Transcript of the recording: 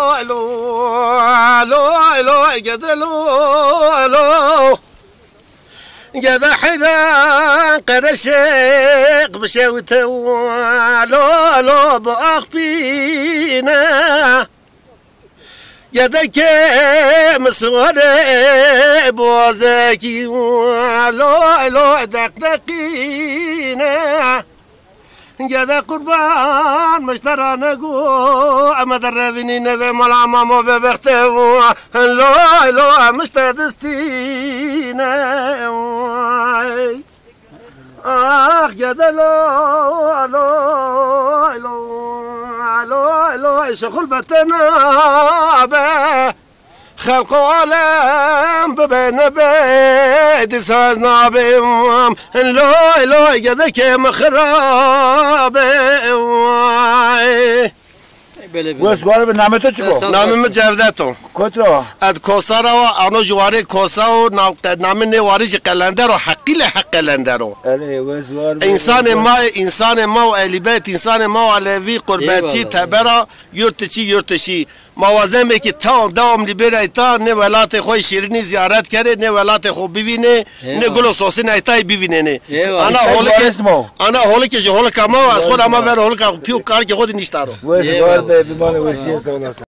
الو الو الو الو قد حنا قرشق بشوتو الو الو باخبينا يدك مسوره بوزكي الو الو دقدقينا جدا قربان مشترى نقو أما دربني نبي ملعمة مو ببختو لو لو مشتدستينا آخ جدا لو لو لو لو لو شغل بتنا به خلق عالم ببين بيت ساز نابم لو لو يدك مخراب وسوار به نامتو چیکو؟ نام مجودتو. کترا؟ اد کوسارا و آنو جواری کوسا و نام نواری ج قلندر و حقیل حق قلندر و. آره وسوار. انسان ما و الیبت انسان ما و علوی قربتی تبرا یورتشی موازنه که تا دام لیبر ایتا نه ولات خوی شیرینی زیارت کرده نه ولات خوب ببینه نه گل و سوسی نه ایتای ببینه نه انا حالی که جو حال کما از خود اما ور حال که پیو کار که خود نیشتارو وسوار به بیمار وشی سوالات